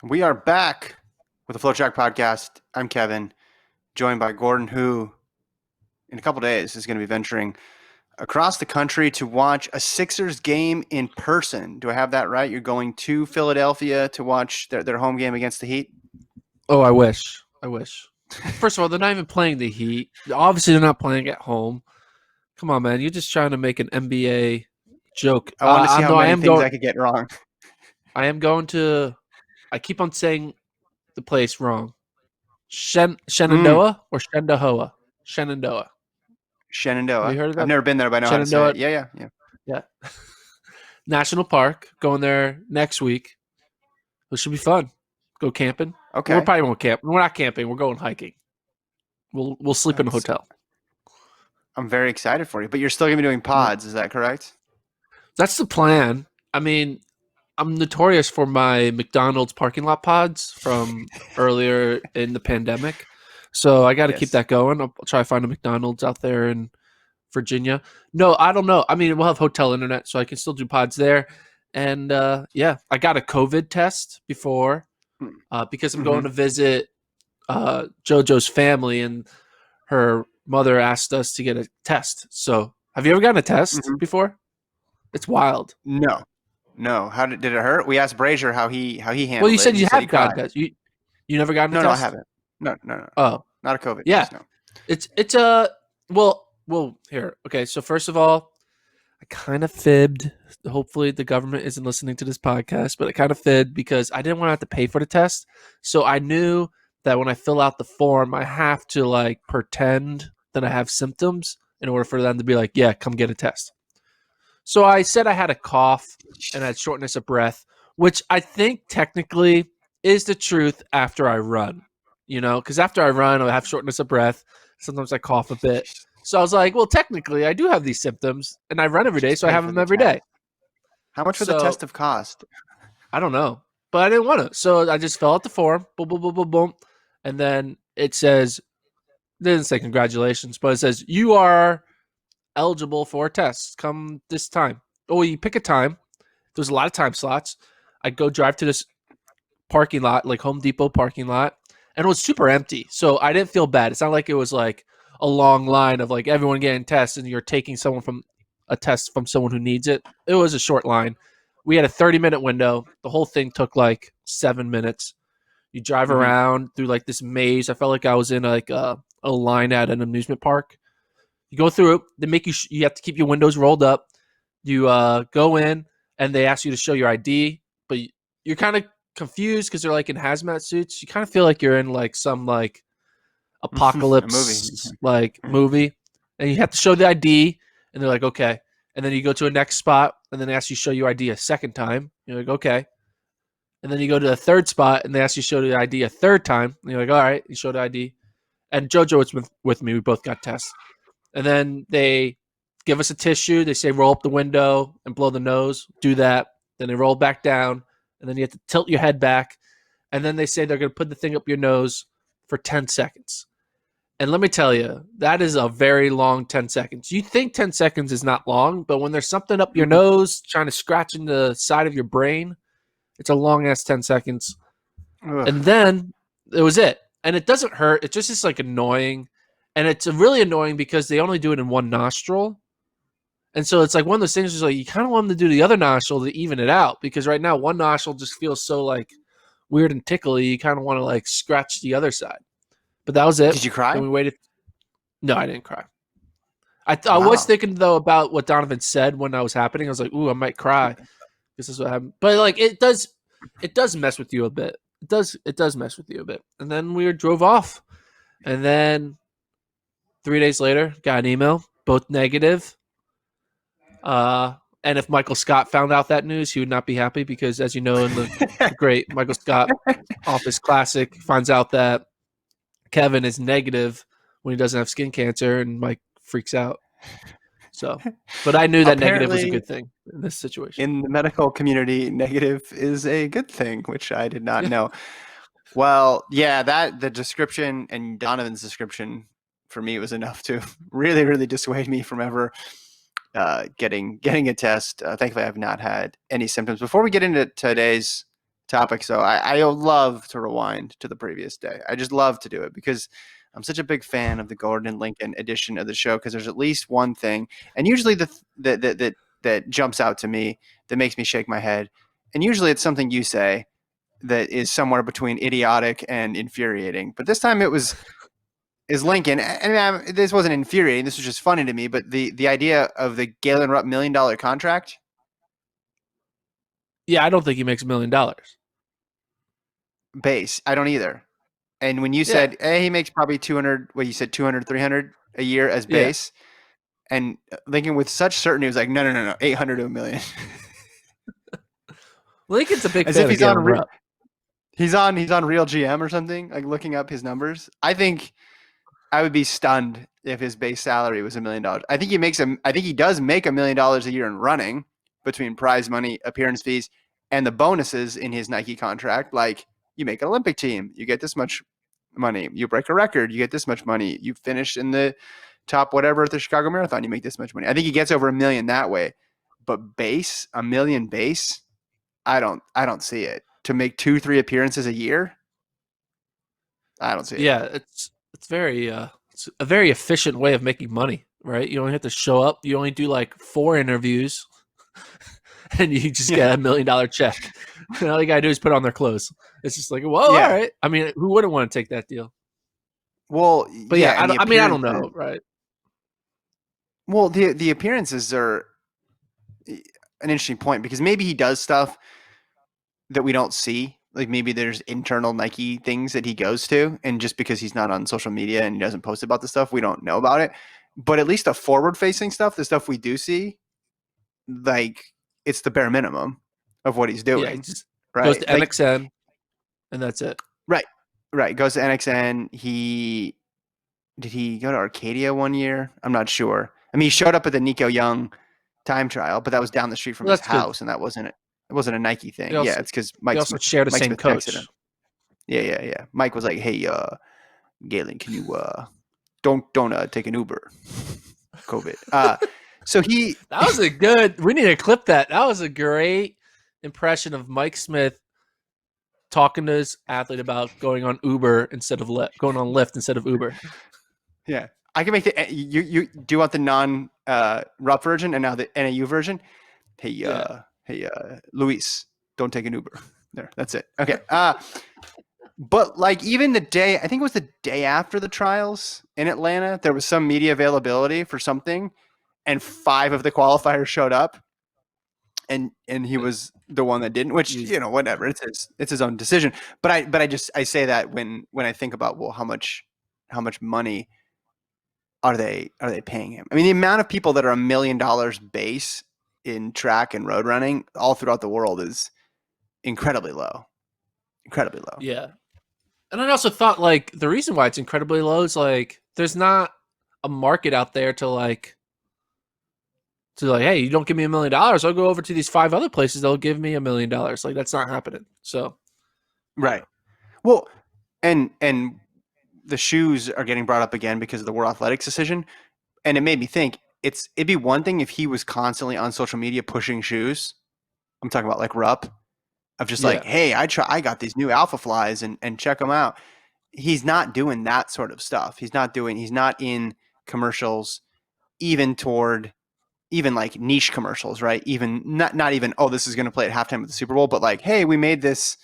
We are back with the FloTrack podcast. I'm Kevin, joined by Gordon, who in a couple days is going to be venturing across the country to watch a Sixers game in person. Do I have that right? You're going to Philadelphia to watch their home game against the Heat? Oh, I wish. I wish. First of all, they're not even playing the Heat. Obviously, they're not playing at home. Come on, man. You're just trying to make an NBA joke. I wanted to see how No, I many am things going. I could get wrong. I am going to. I keep on saying the place wrong. Shenandoah or Shenandoah? Shenandoah. Have you Shenandoah. heard of I've that? never been there, but I know how to say Shenandoah. it. Yeah. Yeah. National Park. Going there next week. It should be fun. Go camping. Well, we Okay. probably won't camp. We're not camping. We're going hiking. We'll sleep in a That's, hotel. I'm very excited for you, but you're still going to be doing Yeah. pods. Is that correct? That's the plan. I mean, I'm notorious for my McDonald's parking lot pods from earlier in the pandemic. So I got to keep Yes. that going. I'll try to find a McDonald's out there in Virginia. No, I don't know. I mean, we'll have hotel internet, so I can still do pods there. And yeah, I got a COVID test before because I'm going Mm-hmm. to visit JoJo's family, and her mother asked us to get a test. So have you ever gotten a test Mm-hmm. before? It's wild. No. No. How did it hurt? We asked Brazier how he Well, you handled it, said and he you said he have gotten cried. a test. You never gotten a No, I test? haven't. No. Oh, Not a COVID yeah. test. No. It's a well here. Okay, so first of all, I kind of fibbed. Hopefully the government isn't listening to this podcast, but I kind of fibbed because I didn't want to have to pay for the test. So I knew that when I fill out the form, I have to like pretend that I have symptoms in order for them to be like, "Yeah, come get a test." So I said I had a cough and I had shortness of breath, which I think technically is the truth after I run, because after I run, I have shortness of breath. Sometimes I cough a bit. So I was like, well, technically, I do have these symptoms and I run every day, Just so I pay have for them the every day. test. How much would the test So have cost? I don't know, but I didn't want to. So I just fill out the form, boom, boom, boom, boom, boom. And then it says, it didn't say congratulations, but it says, you are eligible for tests. Come this time. Oh, you pick a time. There's a lot of time slots. I go drive to this parking lot, like Home Depot parking lot, and it was super empty. So I didn't feel bad. It's not like it was like a long line of like everyone getting tests and you're taking someone from a test from someone who needs it. It was a short line. We had a 30-minute window. The whole thing took like 7 minutes. You drive Mm-hmm. around through like this maze. I felt like I was in like a line at an amusement park. You go through it. They make you. You have to keep your windows rolled up. You go in and they ask you to show your ID, but you're kind of confused because they're like in hazmat suits. You kind of feel like you're in like some like A movie. apocalypse like movie, and you have to show the ID, and they're like, okay. And then you go to a next spot, and then they ask you to show your ID a second time. You're like, okay. And then you go to the third spot, and they ask you to show the ID a third time. And you're like, all right, you show the ID. And JoJo was with me. We both got tests. And then they give us a tissue. They say roll up the window and blow the nose. Do that. Then they roll back down, and then you have to tilt your head back. And then they say they're going to put the thing up your nose for 10 seconds. And let me tell you, that is a very long 10 seconds. You think 10 seconds is not long, but when there's something up your Mhm. nose trying to scratch in the side of your brain, it's a long ass 10 seconds. Ugh. And then it was it. And it doesn't hurt. It just is like annoying. And it's really annoying because they only do it in one nostril. And so it's like one of those things where like you kind of want them to do the other nostril to even it out because right now one nostril just feels so like weird and tickly. You kind of want to like scratch the other side. But that was it. Did you cry? Then we waited. No, I didn't cry. I was Wow. thinking though about what Donovan said when that was happening. I was like, ooh, I might cry. This is what happened. But like it does mess with you a bit. It does mess with you a bit. And then we drove off. And then 3 days later, got an email, both negative. And if Michael Scott found out that news, he would not be happy because, as you know, in the great Michael Scott Office Classic, finds out that Kevin is negative when he doesn't have skin cancer, and Mike freaks out. So, but I knew that negative was a Apparently, good thing in this situation. in the medical community, negative is a good thing, which I did not Yeah. know. Well, yeah, that the description and Donovan's description for me was enough to really dissuade me from ever getting a test. Thankfully, I've not had any symptoms. Before we get into today's topic. So I love to rewind to the previous day. I just love to do it because I'm such a big fan of the Gordon and Lincoln edition of the show because there's at least one thing, and usually that jumps out to me that makes me shake my head, and usually it's something you say that is somewhere between idiotic and infuriating. But this time it was is Lincoln, and this wasn't infuriating. This was just funny to me. But the idea of the Galen Rupp $1 million contract Yeah, I don't think he makes $1 million. base, I don't either. And when you Yeah, said, hey, he makes probably 200, what you said, 200, 300 a year as yeah. base, and Lincoln with such certainty was like, no, 800 to a million. Lincoln's a big As fan if of Galen Rupp. he's on Real GM or something, like looking up his numbers. I think I would be stunned if his base salary was $1 million. I think he does make $1 million a year in running between prize money, appearance fees, and the bonuses in his Nike contract. Like you make an Olympic team, you get this much money. You break a record, you get this much money. You finish in the top whatever at the Chicago Marathon, you make this much money. I think he gets over $1 million that way. But base, $1 million base, I don't see it. To make 2-3 appearances a year, I don't see it. Yeah, it's very it's a very efficient way of making money, right? You only have to show up. You only do like 4 interviews, and you just Yeah. get $1 million check. And all you gotta do is put on their clothes. It's just like, well, Yeah. all right. I mean, who wouldn't want to take that deal? Well, But yeah, yeah, and the I mean, I don't appearances. know, right? Well, the appearances are an interesting point because maybe he does stuff that we don't see. Like maybe there's internal Nike things that he goes to, and just because he's not on social media and he doesn't post about the stuff, we don't know about it. But at least the forward-facing stuff, the stuff we do see, like it's the bare minimum of what he's Yeah, he doing, just goes right? to Like, NXN, and that's it. right, right. Goes to NXN. Did he go to Arcadia one year? I'm not sure. I mean, he showed up at the Nico Young time trial, but that was down the street from Well, his that's good. house, and that wasn't it. It wasn't a Nike They thing. Yeah, also it's because they also share the Mike same Smith texted him. coach. Yeah. Mike was like, "Hey, Galen, can you don't take an Uber, COVID." So he That was a good. We need to clip that. That was a great impression of Mike Smith talking to his athlete about going on Uber instead of going on Lyft instead of Uber. yeah, I can make the you do you want the non Rupp version and now the NAU version? Hey, Yeah. Luis, don't take an Uber. There, that's it. Okay. But like even the day, I think it was the day after the trials in Atlanta, there was some media availability for something, and 5 of the qualifiers showed up, and he was the one that didn't. Which whatever, it's his own decision. But I say that when I think about how much money are they paying him? I mean, the amount of people that are $1 million base in track and road running all throughout the world is incredibly low. Incredibly low. Yeah. And I also thought like the reason why it's incredibly low is like there's not a market out there to like, hey, you don't give me $1 million, I'll go over to these 5 other places, they'll give me $1 million. Like that's not happening. So Right. Well, and the shoes are getting brought up again because of the World Athletics decision, and it made me think it'd be one thing if he was constantly on social media pushing shoes. I'm talking about like Rupp, of just like, yeah. hey, I got these new Alpha Flies and check them out. He's not doing that sort of stuff. He's not in commercials, even like niche commercials, right? Even not even, oh, this is going to play at halftime of the Super Bowl, but like, hey, we made this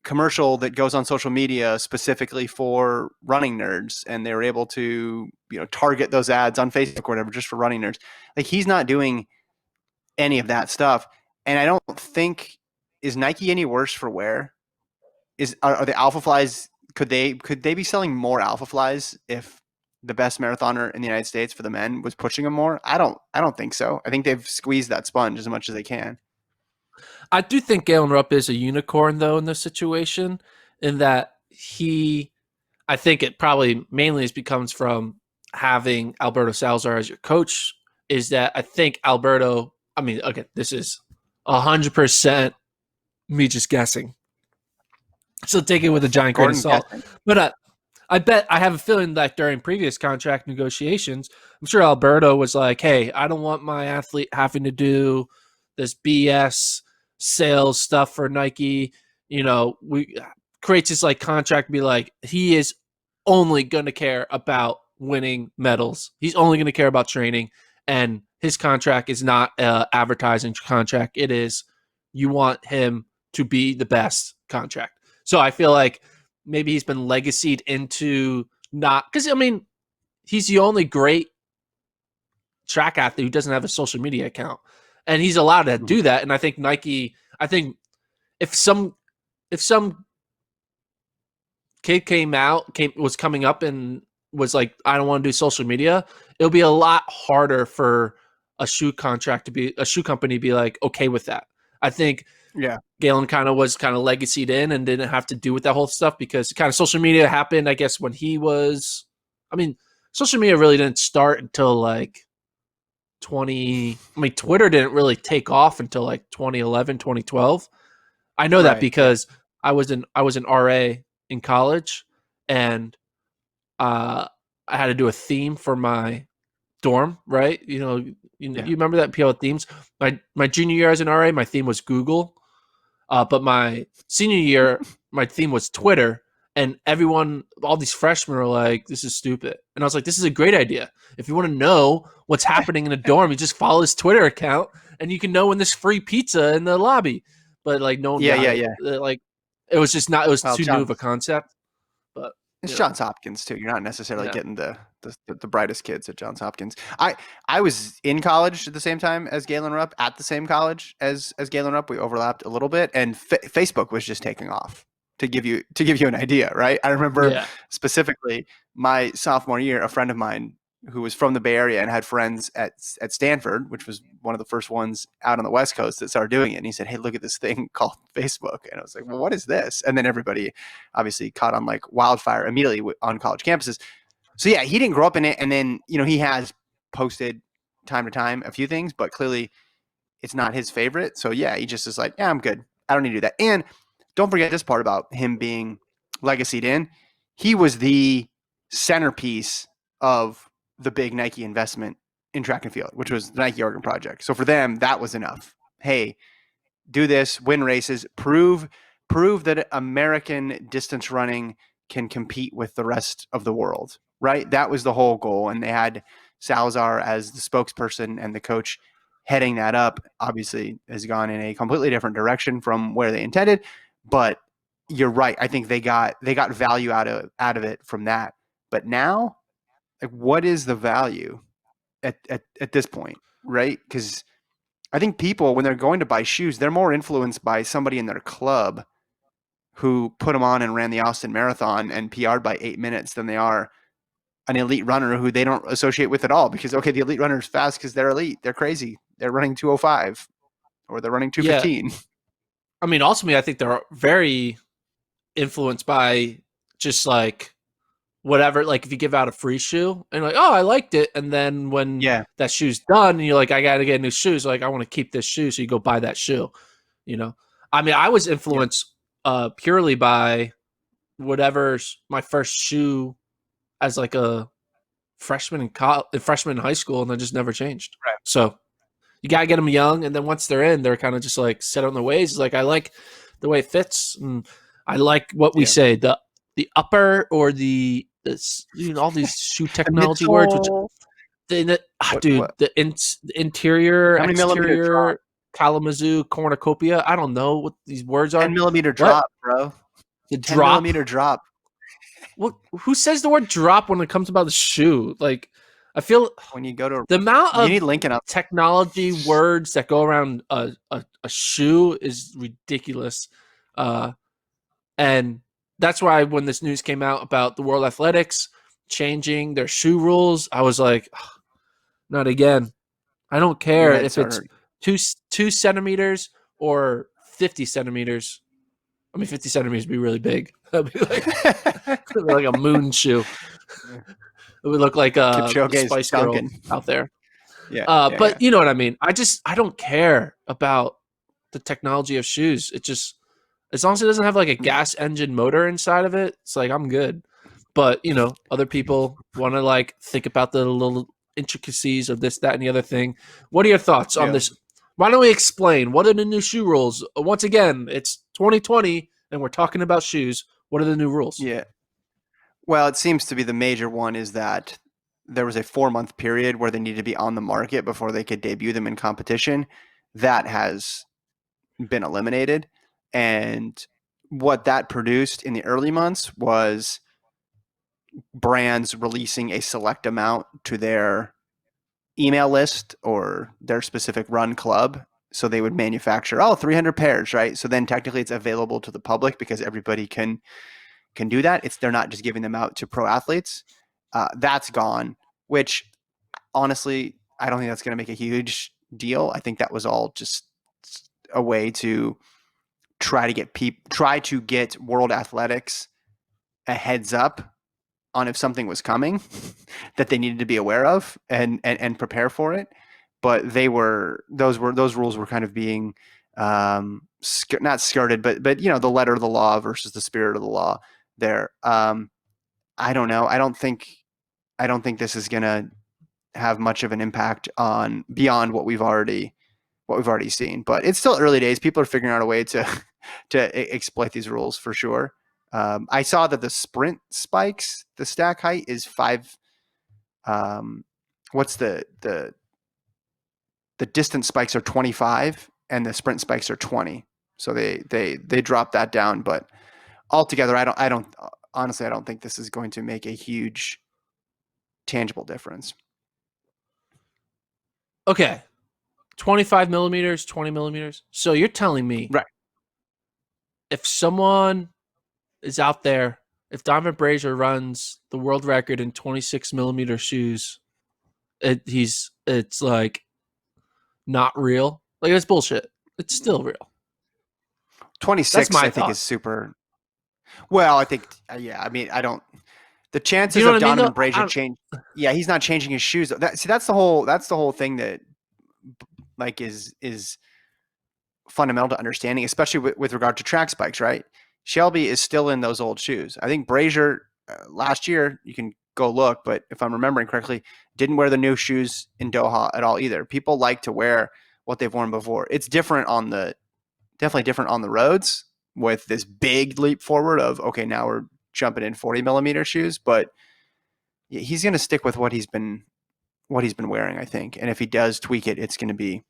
commercial that goes on social media specifically for running nerds, and they were able to target those ads on Facebook or whatever just for running nerds. Like he's not doing any of that stuff, and I don't think, is Nike any worse for wear? Are the Alpha Flies, could they be selling more Alpha Flies if the best marathoner in the United States for the men was pushing them more? I don't think so. I think they've squeezed that sponge as much as they can. I do think Galen Rupp is a unicorn though in this situation, in that I think it probably mainly becomes from having Alberto Salazar as your coach. Is that I think Alberto, I mean, okay, this is 100% me just guessing. So take it with a giant grain of Gordon salt. guessing. But I bet I have a feeling that during previous contract negotiations, I'm sure Alberto was like, hey, I don't want my athlete having to do this BS sales stuff for Nike. We creates this like contract, be like, he is only going to care about winning medals. He's only going to care about training, and his contract is not a advertising contract. It is, you want him to be the best contract. So I feel like maybe he's been legacied into not, because I mean, he's the only great track athlete who doesn't have a social media account, and he's allowed to do that. And I think Nike, I think if some kid was coming up and was like, I don't want to do social media, it'll be a lot harder for a shoe company to be like okay with that. I think Yeah. Galen was legacied in and didn't have to do with that whole stuff, because kind of social media happened, I guess, when he was, I mean, social media really didn't start until like Twitter didn't really take off until like 2011, 2012. I know that because I was an RA in college, and I had to do a theme for my dorm, right? You remember that PL themes? My junior year as an RA, my theme was Google. But my senior year, my theme was Twitter, and all these freshmen were like, this is stupid. And I was like, this is a great idea. If you want to know what's happening in a dorm, you just follow his Twitter account, and you can know when there's free pizza in the lobby. But like, no one got it. Like, it was just not, it was too new of a concept. But it's Johns Hopkins too. You're not necessarily getting the brightest kids at Johns Hopkins. I was in college at the same time as Galen Rupp, at the same college as Galen Rupp. We overlapped a little bit, and Facebook was just taking off. To give you an idea, right? I remember specifically my sophomore year, a friend of mine who was from the Bay Area and had friends at Stanford, which was one of the first ones out on the West Coast that started doing it. And he said, hey, look at this thing called Facebook. And I was like, well, what is this? And then everybody obviously caught on like wildfire immediately on college campuses. So yeah, he didn't grow up in it. And then, he has posted time to time a few things, but clearly it's not his favorite. So yeah, he just is like, yeah, I'm good. I don't need to do that. And don't forget this part about him being legacied in. He was the centerpiece of the big Nike investment in track and field, which was the Nike Oregon Project. So for them, that was enough. Hey, do this, win races, prove that American distance running can compete with the rest of the world, right? That was the whole goal. And they had Salazar as the spokesperson, and the coach heading that up obviously has gone in a completely different direction from where they intended. But you're right. I think they got value out of it from that. But now, like, what is the value at this point, right? Because I think people, when they're going to buy shoes, they're more influenced by somebody in their club who put them on and ran the Austin Marathon and PR'd by 8 minutes than they are an elite runner who they don't associate with at all. Because, okay, the elite runner is fast because they're elite. They're crazy. They're running 2:05 or they're running 2:15. Yeah. I mean, ultimately, I think they're very influenced by just like whatever, like if you give out a free shoe and like, oh, I liked it, and then when that shoe's done and you're like, I gotta get new shoes, like I want to keep this shoe, so you go buy that shoe. I mean, I was influenced purely by whatever's my first shoe as like a freshman in high school, and then just never changed. Right. So you gotta get them young, and then once they're in, they're kind of just like set on their ways. Like, I like the way it fits, and I like what we say, the upper or the all these shoe technology words, which the interior, exterior, Kalamazoo, cornucopia. I don't know what these words are. 10-millimeter drop, bro. The 10-millimeter drop. What? Who says the word drop when it comes about the shoe? Like, I feel when you go to the amount of need Lincoln up. technology words that go around a shoe is ridiculous, and that's why when this news came out about the World Athletics changing their shoe rules, I was like, not again. I don't care if it's 2 centimeters or 50 centimeters. I mean, 50 centimeters would be really big. That'd be like a moon shoe. It would look like a Spice Girl out there. But you know what I mean? I don't care about the technology of shoes. It just, as long as it doesn't have like a gas engine motor inside of it, it's like, I'm good. But, other people want to like think about the little intricacies of this, that, and the other thing. What are your thoughts on this Why don't we explain what are the new shoe rules? Once again, it's 2020 and we're talking about shoes. What are the new rules? Yeah. Well, it seems to be the major one is that there was a 4-month period where they needed to be on the market before they could debut them in competition. That has been eliminated. And what that produced in the early months was brands releasing a select amount to their email list or their specific run club. So they would manufacture 300 pairs, right? So then technically it's available to the public because everybody can do that. They're not just giving them out to pro athletes. That's gone, which honestly I don't think that's going to make a huge deal. I think that was all just a way to try to get world athletics a heads up on if something was coming that they needed to be aware of and prepare for it. But those rules were kind of being not skirted, but the letter of the law versus the spirit of the law there. I don't know. I don't think this is gonna have much of an impact on beyond what we've already seen. But it's still early days. People are figuring out a way to exploit these rules for sure. I saw that the sprint spikes, the stack height is 5. What's the distance spikes are 25 and the sprint spikes are 20. So they dropped that down. But altogether, I don't honestly, I don't think this is going to make a huge tangible difference. Okay. 25 millimeters, 20 millimeters. So you're telling me Right. if someone is out there, if Donovan Brazier runs the world record in 26 millimeter shoes, it's like not real. Like it's bullshit. It's still real. That's 26, my I think, thought. is super. Well, I think, yeah. I mean, I don't. The Do you chances know of what I mean? Donovan Though, Brazier change. Yeah, he's not changing his shoes. That's the whole thing that like is fundamental to understanding, especially with regard to track spikes. Right, Shelby is still in those old shoes. I think Brazier last year, you can go look, but if I'm remembering correctly, didn't wear the new shoes in Doha at all either. People like to wear what they've worn before. It's different on the definitely different on the roads with this big leap forward of okay, now we're jumping in 40 millimeter shoes, but he's going to stick with what he's been wearing, I think. And if he does tweak it, it's going to be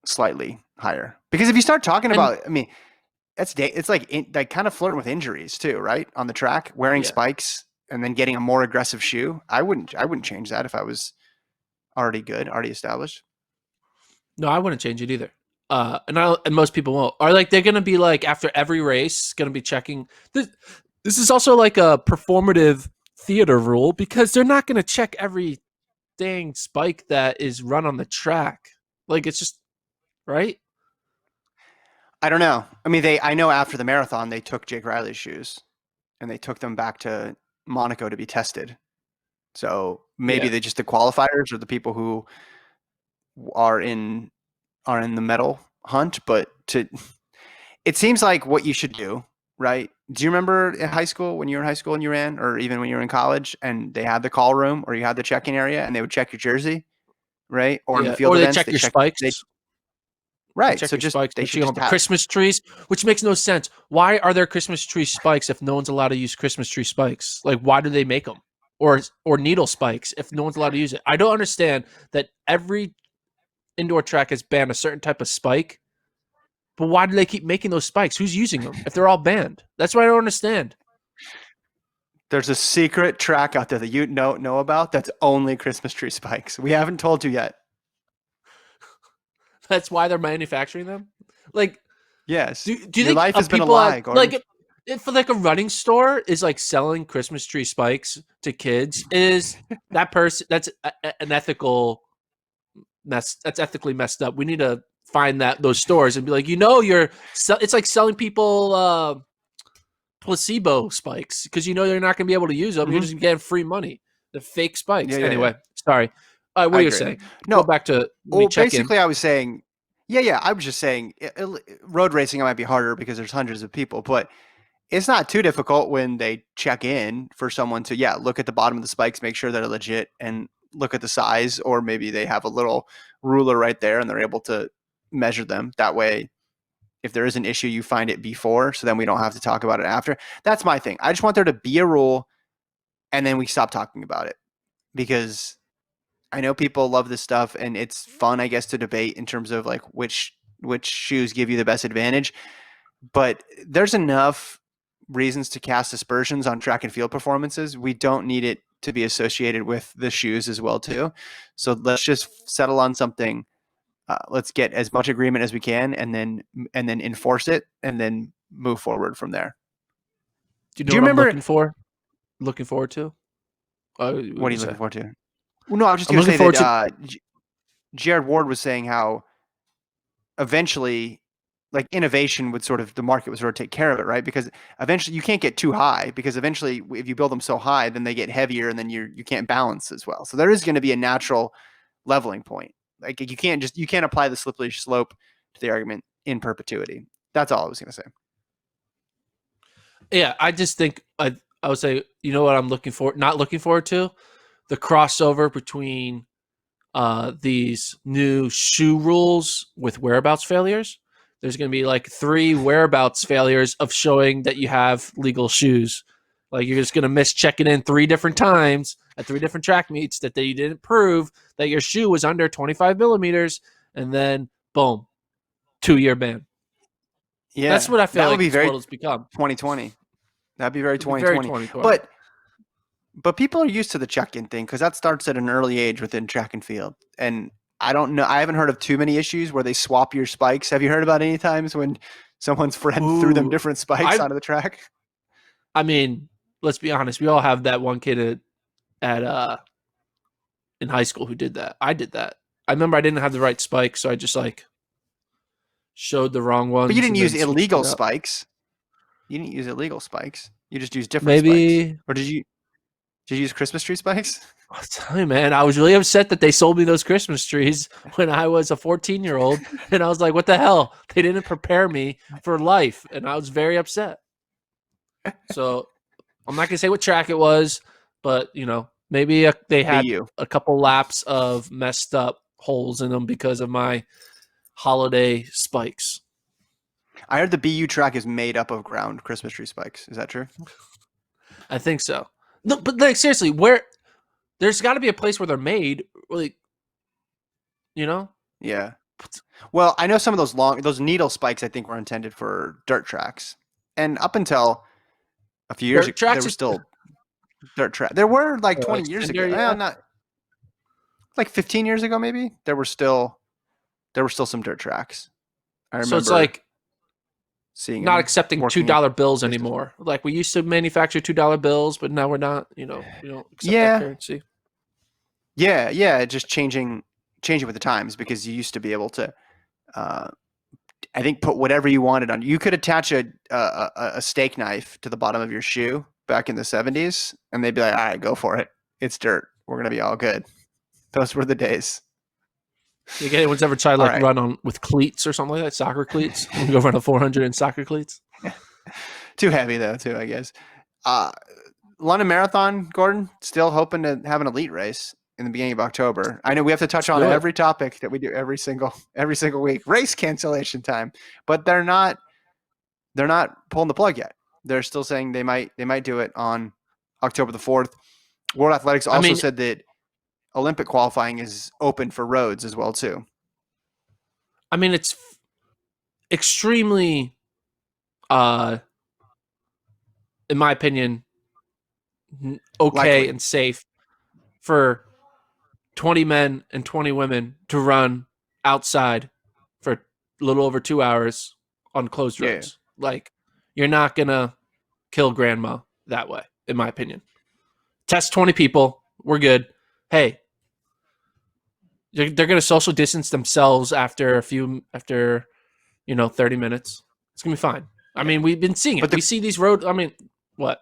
slightly higher. Because if you start talking and about, I mean, it's like kind of flirting with injuries too, right? On the track, wearing yeah, spikes and then getting a more aggressive shoe. I wouldn't change that if I was already good, already established. no, I wouldn't change it either. And most people won't. Are like they're gonna be like after every race, gonna be checking this. This is also like a performative theater rule because they're not gonna check every dang spike that is run on the track. Like it's just right. I don't know. I mean, I know after the marathon they took Jake Riley's shoes and they took them back to Monaco to be tested. So maybe Yeah. they just the qualifiers or the people who are in the medal hunt, but it seems like what you should do, right? Do you remember in high school when you were in high school and you ran, or even when you were in college and they had the call room or you had the check-in area and they would check your jersey, right? Or in the Yeah. field Or they events, check they your check they spikes. They right. check So your just spikes. they They should check on just the have Christmas trees, which makes no sense. Why are there Christmas tree spikes if no one's allowed to use Christmas tree spikes? Like, why do they make them? Or needle spikes if no one's allowed to use it? I don't understand that every indoor track has banned a certain type of spike, but why do they keep making those spikes? Who's using them if they're all banned? That's what I don't understand. there's a secret track out there that you know about that's only Christmas tree spikes. We haven't told you yet. That's why they're manufacturing them. Like, Yes. do you Your think life has been a people at lie, Gordon. like if like a running store is like selling Christmas tree spikes to kids? Is that person that's an ethical mess? That's ethically messed up. We need to find that those stores and be like, it's like selling people placebo spikes because you're not going to be able to use them. You're Mm-hmm. just getting free money. The fake spikes. Yeah. Anyway, sorry. What I are you agree. saying? Go No, back to let me well, check in. basically, I was saying, yeah. I was just saying, road racing might be harder because there's hundreds of people, but it's not too difficult when they check in for someone to, look at the bottom of the spikes, make sure they're legit, and look at the size, or maybe they have a little ruler right there, and they're able to measure them. That way, if there is an issue, you find it before, so then we don't have to talk about it after. That's my thing. I just want there to be a rule, and then we stop talking about it, because I know people love this stuff, and it's fun, I guess, to debate in terms of like which shoes give you the best advantage. But there's enough reasons to cast aspersions on track and field performances. We don't need it to be associated with the shoes as well too. So let's just settle on something. Let's get as much agreement as we can, and then enforce it, and then move forward from there. Do you know Do you what I'm remember? looking forward to? What are you looking forward to? Well, no, I was just I'm going to looking say forward that Jared Ward was saying how eventually, like, innovation would sort of, the market would sort of take care of it, right? Because eventually you can't get too high, because eventually if you build them so high, then they get heavier, and then you can't balance as well. So there is going to be a natural leveling point. Like, you can't apply the slippery slope to the argument in perpetuity. That's all I was going to say. Yeah, I just think I would say, you know what I'm not looking forward to? The crossover between these new shoe rules with whereabouts failures. There's going to be like 3 whereabouts failures of showing that you have legal shoes. Like, you're just going to miss checking in 3 different times at 3 different track meets that you didn't prove that your shoe was under 25 millimeters, and then boom, 2-year ban. Yeah, That's what I feel that would like be it's very what it's become. 2020. That'd be very It'd be very 2020. 2020. But people are used to the check-in thing, because that starts at an early age within track and field. And I don't know. I haven't heard of too many issues where they swap your spikes. Have you heard about any times when someone's friend threw them different spikes onto the track? I mean, let's be honest. We all have that one kid at in high school who did that. I did that. I remember I didn't have the right spike, so I just like showed the wrong ones. But you didn't and use then switched illegal it up. spikes. You didn't use illegal spikes. You just used different spikes. Maybe. Or did you use Christmas tree spikes? I'll tell you, man, I was really upset that they sold me those Christmas trees when I was a 14-year-old, and I was like, "What the hell? They didn't prepare me for life," and I was very upset. So I'm not gonna say what track it was, but maybe they had BU. a couple laps of messed up holes in them because of my holiday spikes. I heard the BU track is made up of ground Christmas tree spikes. Is that true? I think so. No, but like seriously, where there's got to be a place where they're made, like, Yeah. Well, I know some of those needle spikes, I think, were intended for dirt tracks, and up until a few years dirt ago, tracks. there were still dirt track. There were like 20 years ago. Yeah. Not like 15 years ago, maybe. There were still some dirt tracks. I remember. So it's like seeing not accepting $2 bills places. anymore. Like, we used to manufacture $2 bills, but now we're not. We don't accept that currency. Yeah, just changing with the times, because you used to be able to, I think, put whatever you wanted on. You could attach a steak knife to the bottom of your shoe back in the 70s, and they'd be like, "All right, go for it. It's dirt. We're gonna be all good." Those were the days. You get anyone's ever tried Right. run on with cleats or something like that, soccer cleats? Go run a 400 in soccer cleats. Too heavy though, too, I guess. London Marathon, Gordon, still hoping to have an elite race in the beginning of October. I know we have to touch on every topic that we do every single week. Race cancellation time, but they're not pulling the plug yet. They're still saying they might do it on October the 4th. World Athletics also said that Olympic qualifying is open for roads as well too. I mean, it's extremely, in my opinion, okay, likely and safe for 20 men and 20 women to run outside for a little over 2 hours on closed roads. Yeah. Like, you're not gonna kill grandma that way, in my opinion. Test 20 people, we're good. Hey, they're gonna social distance themselves after 30 minutes. It's gonna be fine. Yeah. I mean, we've been seeing it. We see these road. I mean, what?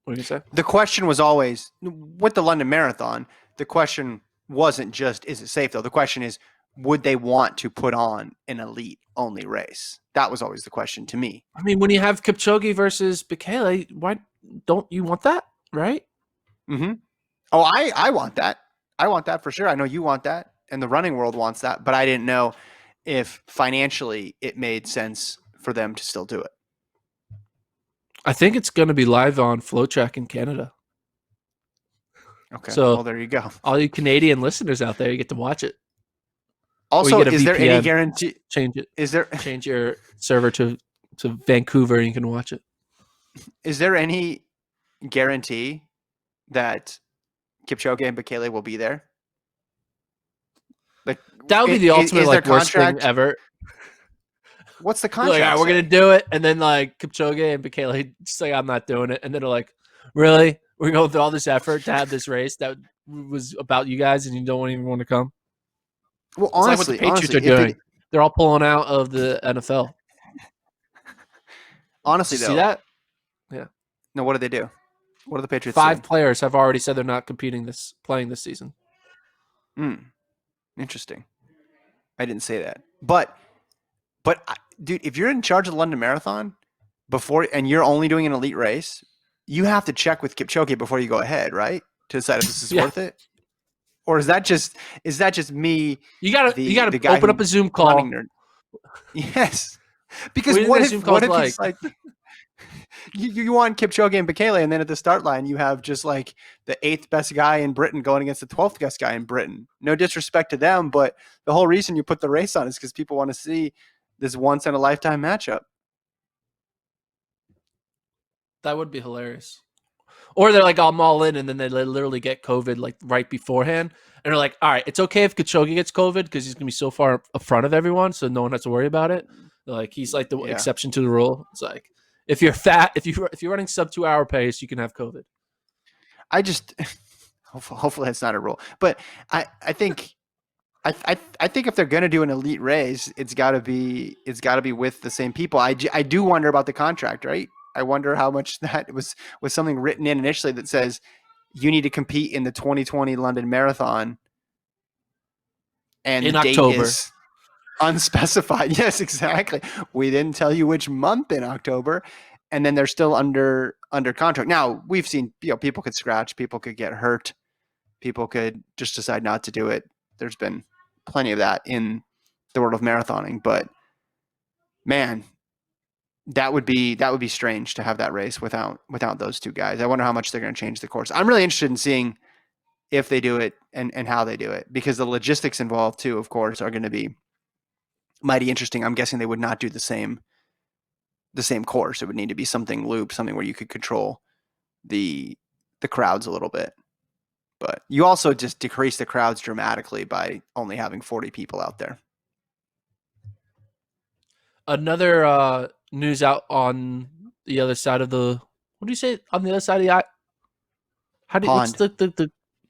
What do you say? The question was always, with the London Marathon, the question wasn't just, is it safe, though? The question is, would they want to put on an elite-only race? That was always the question to me. I mean, when you have Kipchoge versus Bekele, why don't you want that, right? Mm-hmm. Oh, I want that. I want that for sure. I know you want that. and the running world wants that, but I didn't know if financially it made sense for them to still do it. I think it's going to be live on FloTrack in Canada. Okay, So well there you go. all you Canadian listeners out there, you get to watch it. Also, get a is there any VPN. guarantee? Change your server to Vancouver, and you can watch it. Is there any guarantee that Kipchoge and Bekele will be there? Like That would be the ultimate is like their worst thing contract? ever. What's the Like, contract? all right, we're say? gonna do it, and then like Kipchoge and Bekele say, "I'm not doing it," and then they're like, "Really? We're going through all this effort to have this race that was about you guys, and you don't even want to come?" Well, It's like what the Patriots are doing. They're all pulling out of the NFL. Honestly, Did you though, see that? Yeah. No, what did they do? What are the Patriots 5 doing? players have already said they're not playing this season. Interesting. I didn't say that, but dude, if you're in charge of the London Marathon and you're only doing an elite race, you have to check with Kipchoge before you go ahead, right? To decide if this is worth it. Or is that just me? You gotta open up a Zoom call. Yes, because what if he's like you want Kipchoge and Bekele, and then at the start line you have just like the 8th best guy in Britain going against the 12th best guy in Britain. No disrespect to them, but the whole reason you put the race on is because people want to see this once in a lifetime matchup. That would be hilarious. Or they're like, I'm all in, and then they literally get COVID like right beforehand. And they're like, all right, it's okay if Kipchoge gets COVID because he's going to be so far up front of everyone, so no one has to worry about it. Like, he's like the exception to the rule. It's like, if you're fat, if you're running sub 2 hour pace, you can have COVID. I just hopefully that's not a rule, but I think if they're going to do an elite race, it's got to be with the same people. I do wonder about the contract, right? I wonder how much that was something written in initially that says you need to compete in the 2020 London Marathon, and in the October. date is unspecified. Yes, exactly. We didn't tell you which month in October, and then they're still under contract. Now we've seen people could scratch, people could get hurt, people could just decide not to do it. There's been plenty of that in the world of marathoning, but man, that would be strange to have that race without those two guys. I wonder how much they're going to change the course. I'm really interested in seeing if they do it and how they do it, because the logistics involved too, of course, are going to be mighty interesting. I'm guessing they would not do the same course. It would need to be something where you could control the crowds a little bit. But you also just decrease the crowds dramatically by only having 40 people out there. Another news out on the other side of the, what do you say, on the other side of the what's the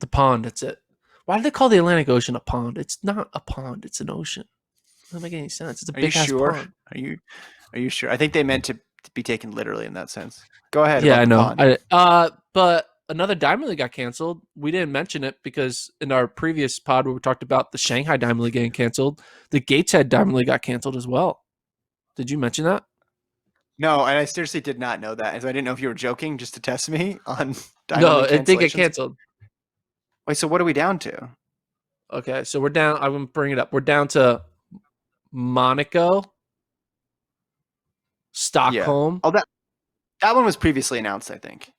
pond? That's it. Why do they call the Atlantic Ocean a pond? It's not a pond. It's an ocean. It doesn't make any sense. It's a big ass pond. Are you sure? I think they meant to be taken literally in that sense. Go ahead. Yeah, I know. Pond. But another Diamond League got canceled. We didn't mention it because in our previous pod where we talked about the Shanghai Diamond League getting canceled, the Gateshead Diamond League got canceled as well. Did you mention that? No, and I seriously did not know that. So I didn't know if you were joking just to test me on Diamond League. No, it did get canceled. Wait, so what are we down to? Okay, so we're down. I'm going to bring it up. We're down to Monaco, Stockholm. Yeah. Oh, that one was previously announced, I think.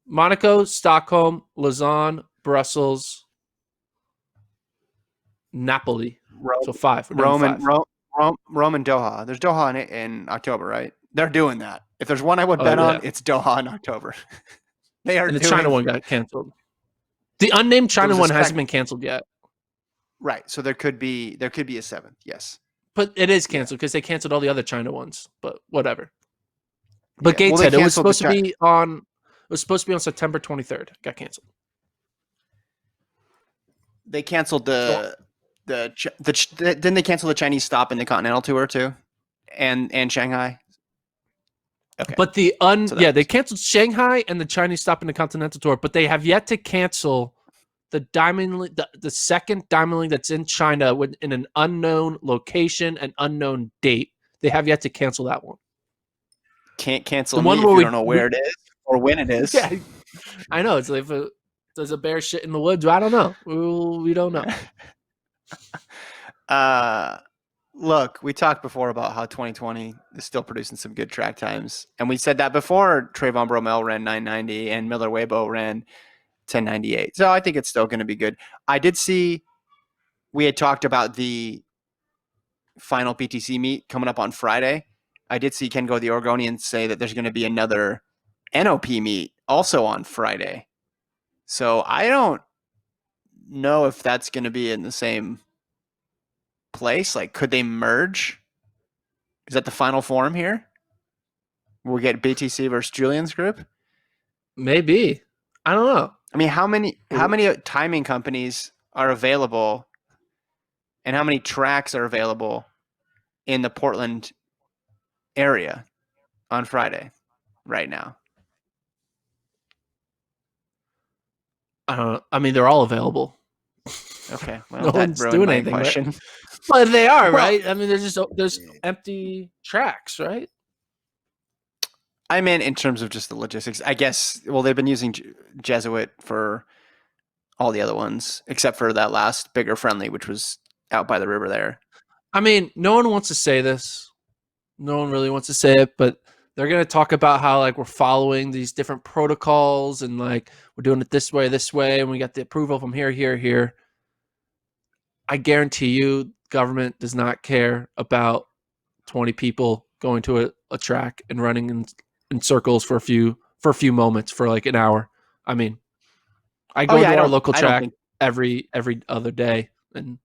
Monaco, Stockholm, Lausanne, Brussels, Napoli. So 5. Rome and Doha. There's Doha in October, right? They're doing that. If there's one I would bet on, it's Doha in October. They are. And the China one got canceled. The unnamed China one hasn't been canceled yet. Right. So there could be a 7th. Yes. But it is canceled because they canceled all the other China ones. But whatever. But Gateshead, it was supposed to be on. It was supposed to be on September 23rd. Got canceled. They canceled didn't they cancel the Chinese stop in the Continental Tour too, and Shanghai? Okay. But they canceled Shanghai and the Chinese stop in the Continental Tour, but they have yet to cancel the Diamond League, the second Diamond League that's in China in an unknown location and unknown date. They have yet to cancel that one. Can't cancel the one where we don't know where it is or when it is. Yeah, I know. It's like there's a bear shit in the woods. I don't know. We don't know. Uh, look, we talked before about how 2020 is still producing some good track times, and we said that before Trayvon Bromell ran 990 and Miller Weibo ran 1098. So I think it's still going to be good. I did see we had talked about the final PTC meet coming up on Friday. I did see Ken Go the Oregonian say that there's going to be another NOP meet also on Friday. So I don't know if that's going to be in the same place. Like, could they merge? Is that the final form here? We'll get BTC versus Julian's group. Maybe. I don't know. I mean, how many timing companies are available, and how many tracks are available in the Portland area on Friday right now? I don't know. I mean, they're all available. Okay, well, No that one's ruined doing my anything, right? question. But they are, Well, right? I mean, there's empty tracks, right? I meant in terms of just the logistics. I guess. Well, they've been using Jesuit for all the other ones except for that last bigger friendly, which was out by the river there. I mean, no one wants to say this. No one really wants to say it, but they're going to talk about how like we're following these different protocols and like we're doing it this way, and we got the approval from here. I guarantee you, government does not care about 20 people going to a track and running in circles for a few moments for like an hour. I mean, I Oh go yeah, to our local I don't track think. every other day, and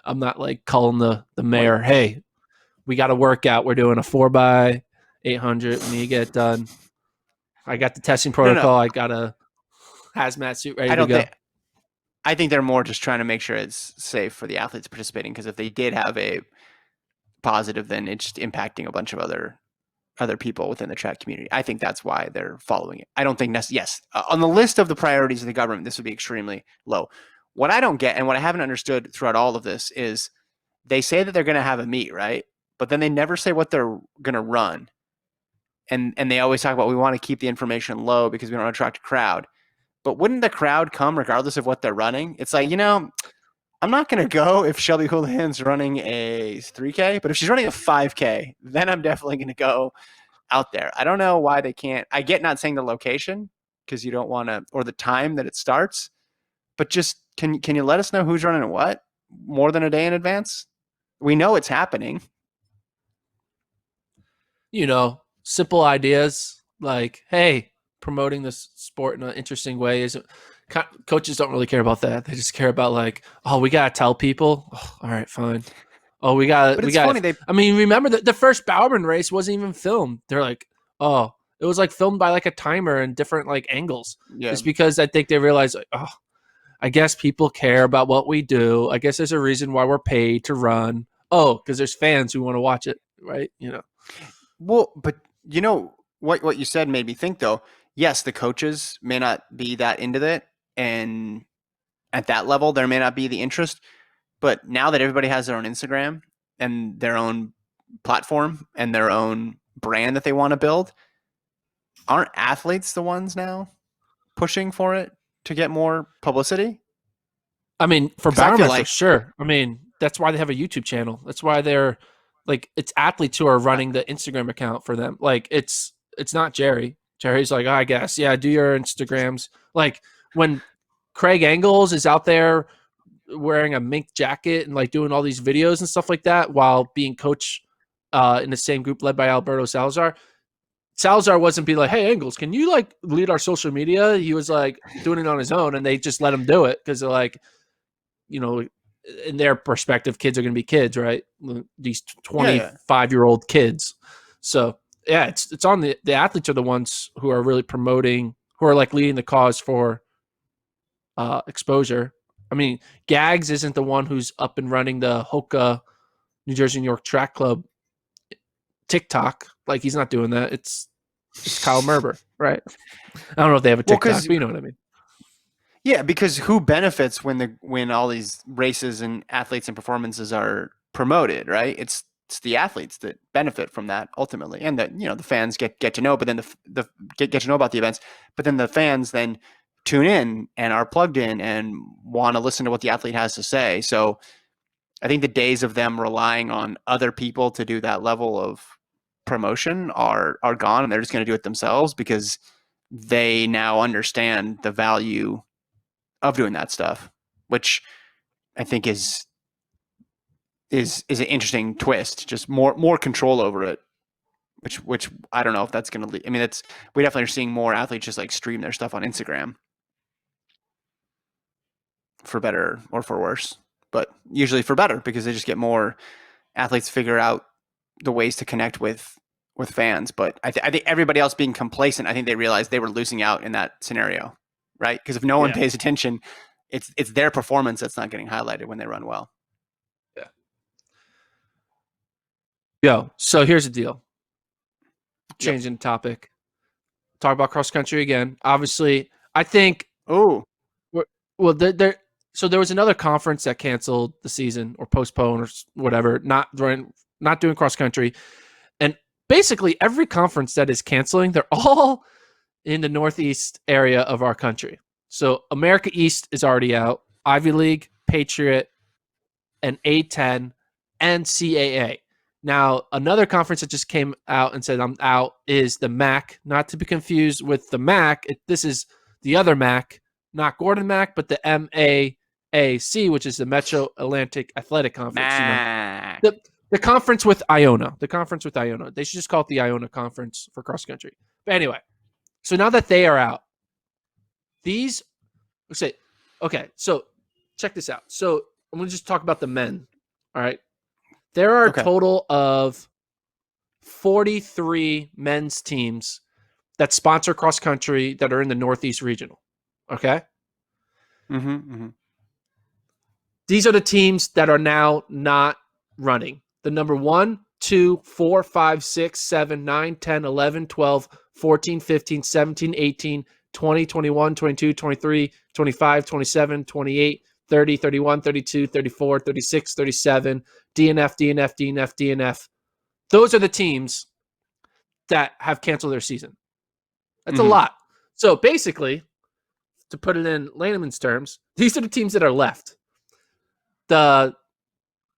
I'm not like calling the Well, mayor, hey, we got to work out. We're doing a 4x800. We need to get it done. I got the testing no. protocol. I got a hazmat suit ready I to don't think. go. I think they're more just trying to make sure it's safe for the athletes participating. Because if they did have a positive, then it's just impacting a bunch of other people within the track community. I think that's why they're following it. I don't think yes, on the list of the priorities of the government, this would be extremely low. What I don't get and what I haven't understood throughout all of this is they say that they're going to have a meet, right? But then they never say what they're going to run. And they always talk about we want to keep the information low because we don't want to attract a crowd. But wouldn't the crowd come regardless of what they're running? It's like, I'm not going to go if Shelby Houlihan's running a 3K, but if she's running a 5K, then I'm definitely going to go out there. I don't know why they can't. I get not saying the location because you don't want to, or the time that it starts, but just can you let us know who's running what more than a day in advance? We know it's happening. You know, simple ideas like, hey, promoting this sport in an interesting way isn't. Coaches don't really care about that. They just care about like, oh, we gotta tell people. Oh, all right, fine. Oh, But we it's got. funny they I mean, remember that the first Bowerman race wasn't even filmed. They're like, oh, it was like filmed by like a timer and different like angles. yeah. It's because I think they realized, like, oh, I guess people care about what we do. I guess there's a reason why we're paid to run. Oh, because there's fans who want to watch it, right? You know. Well, but what you said made me think though. Yes, the coaches may not be that into it, and at that level there may not be the interest. But now that everybody has their own Instagram and their own platform and their own brand that they want to build, aren't athletes the ones now pushing for it to get more publicity? I mean, for Because I feel Bowerman, for like, sure. I mean, that's why they have a YouTube channel. That's why they're like it's athletes who are uh, running the Instagram account for them. Like it's not Jerry. Jerry's like, oh, I guess, yeah, do your Instagrams. Like when Craig Engels is out there wearing a mink jacket and like doing all these videos and stuff like that while being coach in the same group led by Alberto Salazar. Salazar wasn't being like, hey, Engels, can you like lead our social media? He was like doing it on his own, and they just let him do it because they're like, you know, in their perspective, kids are going to be kids, right? These yeah. 25-year-old kids. So yeah, it's on the athletes are the ones who are really promoting, who are like leading the cause for exposure. I mean, Gags isn't the one who's up and running the Hoka New Jersey New York Track Club TikTok. Like he's not doing that. It's Kyle Merber, right? I don't know if they have a Well, TikTok, because but you know what I mean. yeah, because who benefits when all these races and athletes and performances are promoted, right? It's the athletes that benefit from that ultimately, and that the fans get to know, but then the get to know about the events, but then the fans then tune in and are plugged in and want to listen to what the athlete has to say. So I think the days of them relying on other people to do that level of promotion are gone, and they're just going to do it themselves because they now understand the value of doing that stuff, which I think is an interesting twist. Just more control over it, which I don't know if that's going to. I mean, we definitely are seeing more athletes just like stream their stuff on Instagram, for better or for worse, but usually for better because they just get more athletes figure out the ways to connect with fans. But I think everybody else being complacent, I think they realized they were losing out in that scenario, right? Because if no one pays attention, it's their performance that's not getting highlighted when they run well. Yeah. Yo, so here's the deal. Changing topic. Talk about cross country again. Obviously, I think. Oh. Well, so there was another conference that canceled the season or postponed or whatever, not doing cross country. And basically every conference that is canceling, they're all in the Northeast area of our country. So America East is already out. Ivy League, Patriot, and A10, and CAA. Now, another conference that just came out and said I'm out is the MAC, not to be confused with the MAC. This is the other MAC, not Gordon Mac, but the MAAC, which is the Metro Atlantic Athletic Conference. MAC. The conference with Iona. The conference with Iona. They should just call it the Iona Conference for cross country. But anyway, so now that they are out, these say, okay, so check this out. So I'm going to just talk about the men. All right. There are a total of 43 men's teams that sponsor cross country that are in the Northeast Regional. Okay. These are the teams that are now not running. The number 1, 2, 4, 5, 6, 7, 9, 10, 11, 12, 14, 15, 17, 18, 20, 21, 22, 23, 25, 27, 28, 30, 31, 32, 34, 36, 37, DNF, DNF, DNF, DNF. Those are the teams that have canceled their season. That's a lot. So basically, to put it in layman's terms, these are the teams that are left. The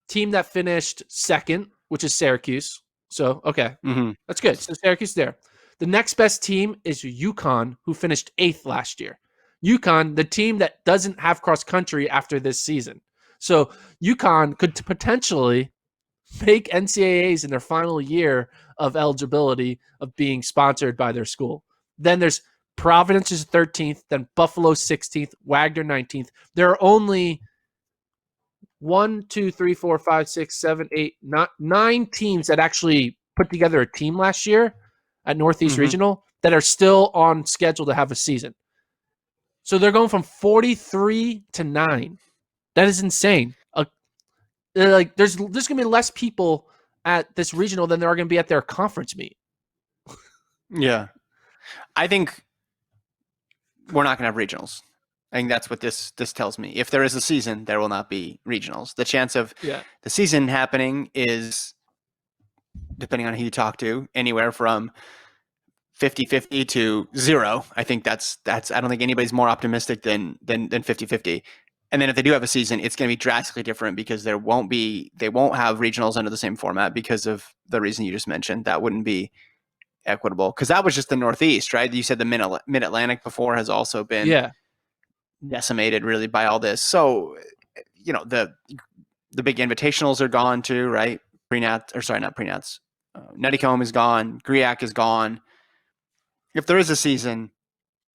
team that finished second, which is Syracuse. So, okay, that's good. So Syracuse is there. The next best team is UConn, who finished 8th last year. UConn, the team that doesn't have cross country after this season. So UConn could potentially make NCAAs in their final year of eligibility of being sponsored by their school. Then there's Providence is 13th, then Buffalo 16th, Wagner 19th. There are only 1, 2, 3, 4, 5, 6, 7, 8, 9 teams that actually put together a team last year at Northeast Regional that are still on schedule to have a season. So they're going from 43 to 9. That is insane. There's going to be less people at this regional than there are going to be at their conference meet. Yeah. I think we're not going to have regionals. I think that's what this tells me. If there is a season, there will not be regionals. The chance of the season happening is, depending on who you talk to, anywhere from 50-50 to 0. I think that's I don't think anybody's more optimistic than 50-50. And then if they do have a season, it's going to be drastically different because they won't have regionals under the same format because of the reason you just mentioned. That wouldn't be equitable because that was just the Northeast, right? You said the Mid-Atlantic before has also been decimated really by all this. So, the big invitationals are gone too, right? Not Prenats. Nuttycombe is gone. Griac is gone. If there is a season,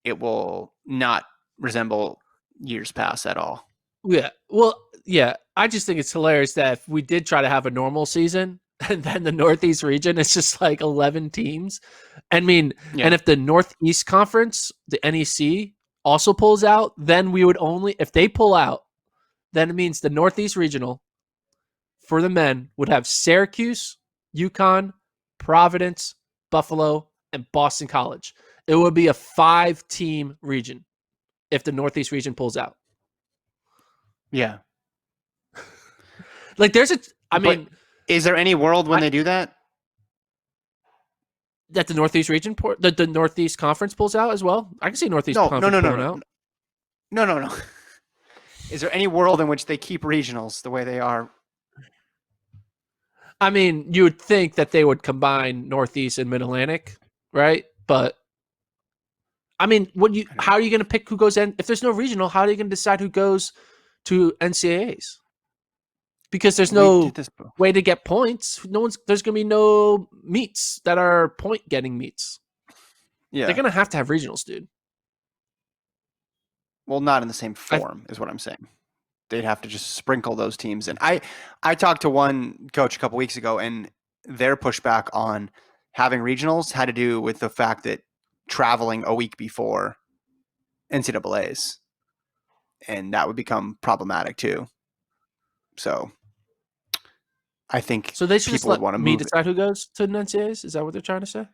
it will not resemble years past at all. Yeah. Well, yeah. I just think it's hilarious that if we did try to have a normal season and then the Northeast region, it's just like 11 teams. I mean, and if the Northeast Conference, the NEC, also pulls out, then we would only, if they pull out, then it means the Northeast Regional for the men would have Syracuse, UConn, Providence, Buffalo, and Boston College. It would be a 5-team region if the Northeast region pulls out. Yeah. Is there any world when they do that? That the Northeast region, the Northeast Conference pulls out as well? I can see Northeast Conference pulling out. No. Is there any world in which they keep regionals the way they are I mean, you would think that they would combine Northeast and Mid Atlantic, right? But I mean, how are you going to pick who goes in? If there's no regional, how are you going to decide who goes to NCAAs? Because there's We did no this. way to get points. There's going to be no meets that are point getting meets. Yeah. They're going to have regionals, dude. Well, not in the same form is what I'm saying. They'd have to just sprinkle those teams in. I talked to one coach a couple weeks ago, and their pushback on having regionals had to do with the fact that traveling a week before NCAAs, and that would become problematic too. So I think so they should just people would let want to me move it. decide who goes to the NCAAs. Is that what they're trying to say?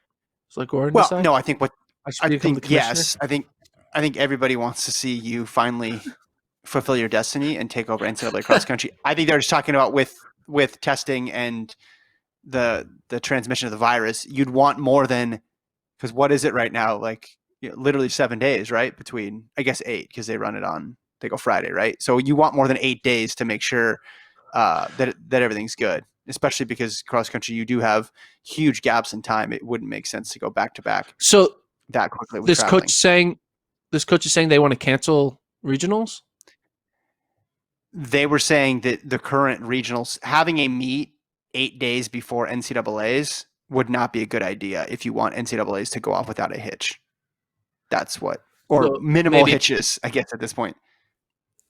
So let Gordon Well, decide. no, I think I should become the commissioner. yes, I think everybody wants to see you finally fulfill your destiny and take over NCAA cross country. I think they're just talking about with testing and the transmission of the virus. You'd want more than, because what is it right now? Like literally 7 days, right? Between, I guess 8, because they go Friday, right? So you want more than 8 days to make sure that everything's good, especially because cross country you do have huge gaps in time. It wouldn't make sense to go back to back So that quickly with this traveling. coach is saying they want to cancel regionals. They were saying that the current regionals, having a meet 8 days before NCAAs would not be a good idea if you want NCAAs to go off without a hitch. That's what, or So minimal hitches, I guess, at this point.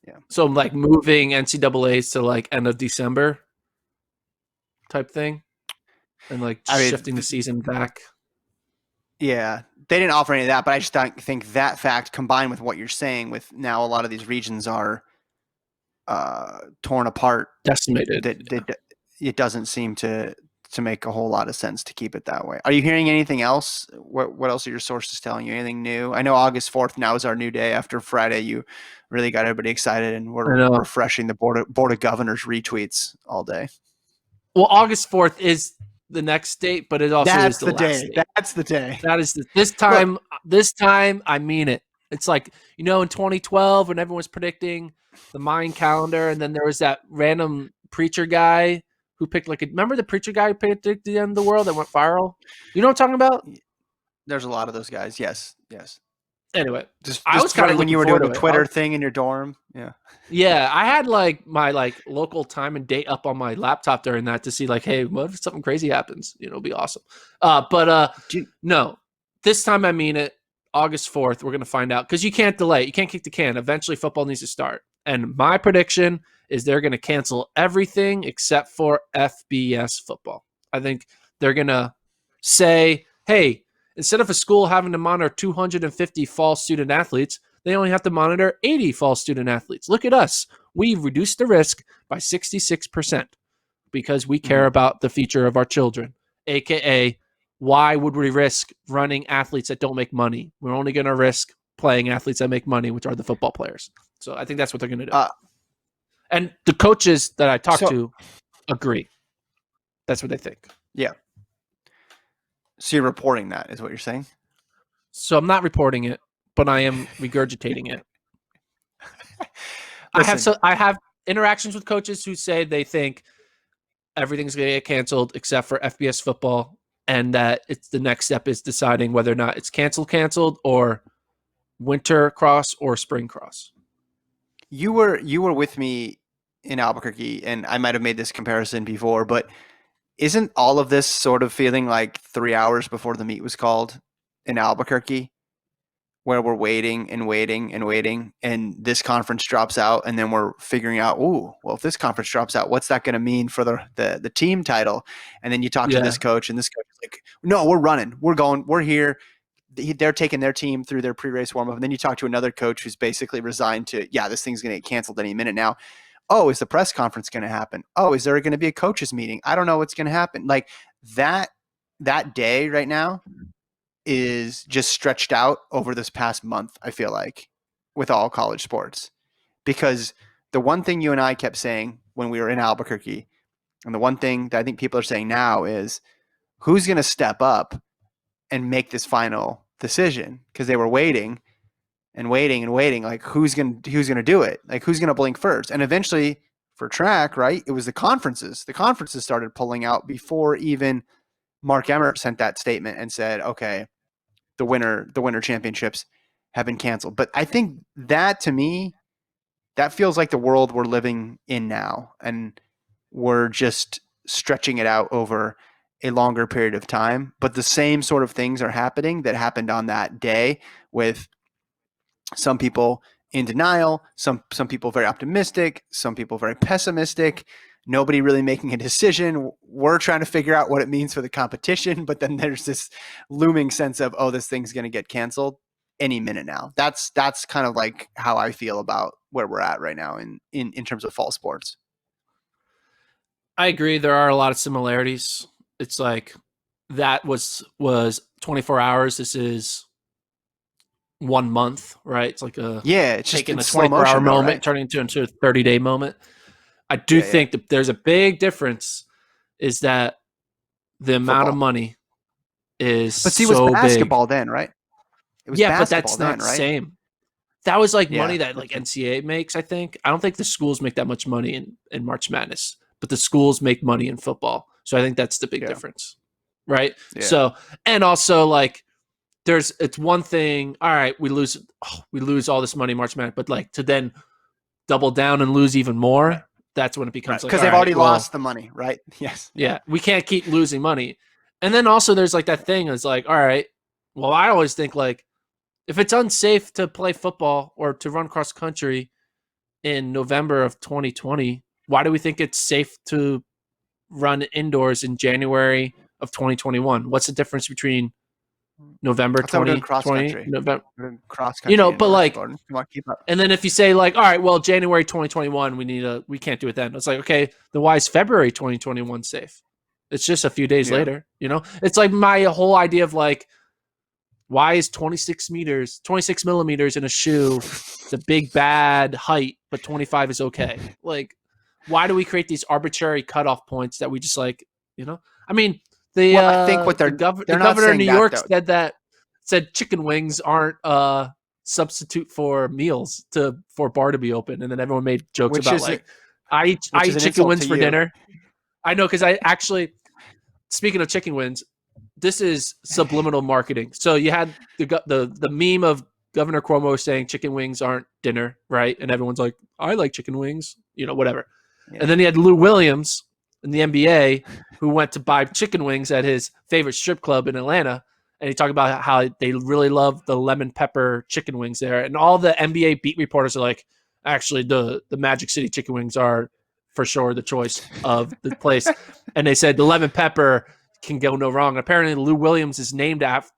Yeah. So like moving NCAAs to like end of December type thing, and like shifting the season back. Yeah, they didn't offer any of that, but I just think that fact combined with what you're saying, with now a lot of these regions are torn apart, decimated. It doesn't seem to make a whole lot of sense to keep it that way. Are you hearing anything else? What else are your sources telling you? Anything new? I know August 4th now is our new day. After Friday, you really got everybody excited, and we're refreshing the board of governors retweets all day. Well, August 4th is the next date, but it also is the last day. Date. That's the day. That is this time. Look, this time, I mean it. It's like, in 2012 when everyone was predicting the Mayan calendar, and then there was that random preacher guy who picked remember the preacher guy who predicted the end of the world that went viral? You know what I'm talking about? There's a lot of those guys. Yes. Anyway, I was kind of when you were doing the Twitter thing in your dorm. Yeah. Yeah, I had my local time and date up on my laptop during that to see hey, what if something crazy happens? It'll be awesome. No, this time I mean it. August 4th, we're gonna find out, because you can't delay. You can't kick the can. Eventually, football needs to start. And my prediction is they're gonna cancel everything except for FBS football. I think they're gonna say, hey, instead of a school having to monitor 250 fall student athletes, they only have to monitor 80 fall student athletes. Look at us. We've reduced the risk by 66% because we care about the future of our children, AKA, why would we risk running athletes that don't make money? We're only going to risk playing athletes that make money, which are the football players. So I think that's what they're going to do. And the coaches that I talked to agree. That's what they think. Yeah. So you're reporting that, is what you're saying? So I'm not reporting it, but I am regurgitating it. I have interactions with coaches who say they think everything's going to get canceled except for FBS football, and that it's the next step is deciding whether or not it's canceled, or winter cross or spring cross. You were with me in Albuquerque, and I might have made this comparison before, but isn't all of this sort of feeling like 3 hours before the meet was called in Albuquerque, where we're waiting and waiting and waiting, and this conference drops out, and then we're figuring out, if this conference drops out, what's that going to mean for the team title? And then you talk to this coach, and this coach is like, no, we're running, we're going, we're here. They're taking their team through their pre-race warm-up. And then you talk to another coach who's basically resigned to, this thing's going to get canceled any minute now. Oh, is the press conference going to happen? Oh, is there going to be a coaches meeting? I don't know what's going to happen. Like that day right now is just stretched out over this past month, I feel like, with all college sports. Because the one thing you and I kept saying when we were in Albuquerque, and the one thing that I think people are saying now is, who's going to step up and make this final decision? Because they were waiting and waiting and waiting. Like, who's going to do it? Like, who's going to blink first? And eventually, for track, right? It was the conferences. The conferences started pulling out before even Mark Emmert sent that statement and said, okay, the winter championships have been canceled. But I think that, to me, that feels like the world we're living in now. And we're just stretching it out over a longer period of time. But the same sort of things are happening that happened on that day, with some people in denial, some people very optimistic, some people very pessimistic, nobody really making a decision. We're trying to figure out what it means for the competition, but then there's this looming sense of, oh, this thing's going to get canceled any minute now. That's kind of like how I feel about where we're at right now in terms of fall sports. I agree. There are a lot of similarities. It's like that was 24 hours. This is 1 month, right? It's like it's just taking in a slow 24-hour motion, though, moment, right? turning into a 30-day moment. I do think that there's a big difference, is that the amount of money is But see, it was so basketball big. then, right? It was Yeah, but basketball that's not then, the right? same. That was like money Yeah, that that's like true. NCAA makes, I think. I don't think the schools make that much money in March Madness, but the schools make money in football. So I think that's the big Yeah, difference. Right? yeah. So, and also like it's one thing, all right, we lose all this money in March Madness, but like to then double down and lose even more, Right. that's when it becomes like, Because all they've right, already well, lost the money, right? Yes. yeah, we can't keep losing money. And then also there's like that thing is like, all right, well, I always think like if it's unsafe to play football or to run cross country in November of 2020, why do we think it's safe to run indoors in January of 2021? What's the difference between November That's how we're doing cross 2020, country. November, We're doing cross country but indoors, like, Gordon. Come on, keep up. and then if you say like, all right, well, January 2021, we can't do it then. It's like, okay, then why is February 2021 safe? It's just a few days Yeah. later, It's like my whole idea of like, why is 26 millimeters in a shoe the big bad height, but 25 is okay? Like, why do we create these arbitrary cutoff points that we just like, I mean, Well, I think what the they're not governor of saying New that York though, said chicken wings aren't substitute for meals for bar to be open, and then everyone made jokes which about is like I which is eat an chicken insult wings to for you. dinner. I know, because I actually, speaking of chicken wings, this is subliminal marketing. So you had the meme of Governor Cuomo saying chicken wings aren't dinner, right? And everyone's like, I like chicken wings, whatever. Yeah. And then he had Lou Williams in the NBA who went to buy chicken wings at his favorite strip club in Atlanta. And he talked about how they really love the lemon pepper chicken wings there. And all the NBA beat reporters are like, actually, the Magic City chicken wings are for sure the choice of the place. And they said the lemon pepper can go no wrong. Apparently, Lou Williams is named after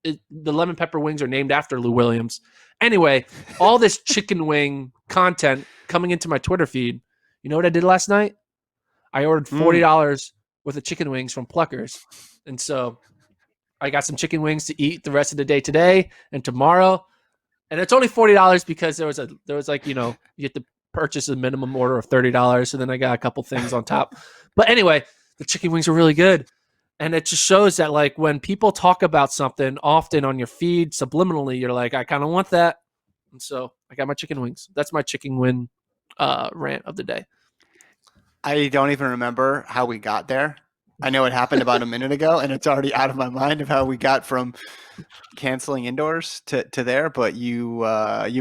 the lemon pepper wings are named after Lou Williams. Anyway, all this chicken wing content coming into my Twitter feed. You know what I did last night? I ordered $40 worth of chicken wings from Pluckers, and so I got some chicken wings to eat the rest of the day today and tomorrow. And it's only $40 because there was like, you have to purchase a minimum order of $30, and then I got a couple things on top. But anyway, the chicken wings are really good. And it just shows that like when people talk about something often on your feed subliminally, you're like, I kind of want that. And so I got my chicken wings. That's my chicken wing rant of the day. I don't even remember how we got there. I know it happened about a minute ago, and it's already out of my mind of how we got from canceling indoors to there. But you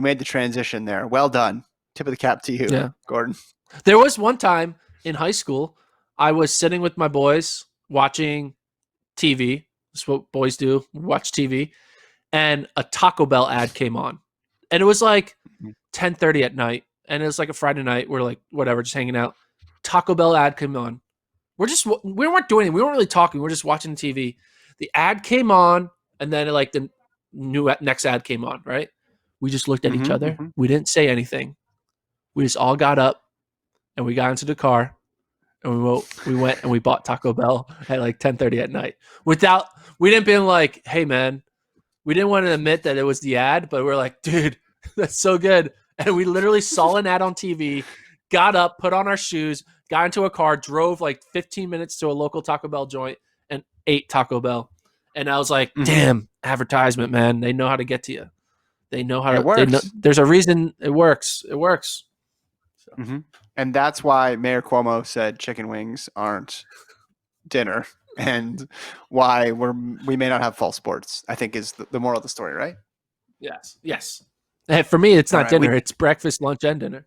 made the transition there. Well done. Tip of the cap to you, Yeah. Gordon. There was one time in high school, I was sitting with my boys watching TV. That's what boys do, watch TV. And a Taco Bell ad came on. And it was like 10:30 at night. And it was like a Friday night. We're like, whatever, just hanging out. Taco Bell ad came on. We weren't doing anything. We weren't really talking. We were just watching TV. The ad came on, and then like the next ad came on, right? We just looked at each other. We didn't say anything. We just all got up and we got into the car and we went and we bought Taco Bell at like 10:30 at night. We didn't be like, hey man, we didn't want to admit that it was the ad, but we're like, dude, that's so good. And we literally saw an ad on TV, got up, put on our shoes, got into a car, drove like 15 minutes to a local Taco Bell joint and ate Taco Bell. And I was like, damn, advertisement, man. They know how to get to you. They know how It to. works. There's a reason it works. It works. So. And that's why Mayor Cuomo said chicken wings aren't dinner, and why we may not have fall sports, I think is the moral of the story, right? Yes. And for me, it's All not right, dinner. It's breakfast, lunch, and dinner.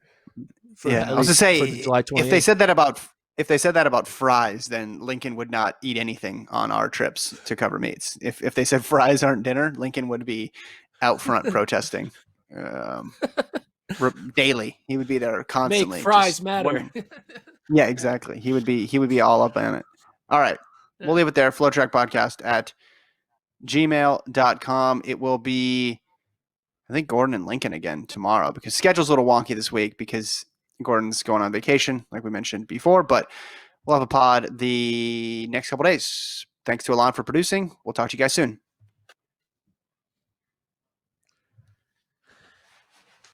For yeah, at I was to least for the say, July if they 28th. said that about fries, then Lincoln would not eat anything on our trips to cover meats. If they said fries aren't dinner, Lincoln would be out front protesting um, daily. He would be there Make constantly, fries just matter. warning. Yeah, exactly. He would be all up on it. All right, we'll leave it there. FloTrack Podcast at gmail.com. It will be, I think, Gordon and Lincoln again tomorrow, because schedule's a little wonky this week because Gordon's going on vacation, like we mentioned before, but we'll have a pod the next couple days. Thanks to Alon for producing. We'll talk to you guys soon.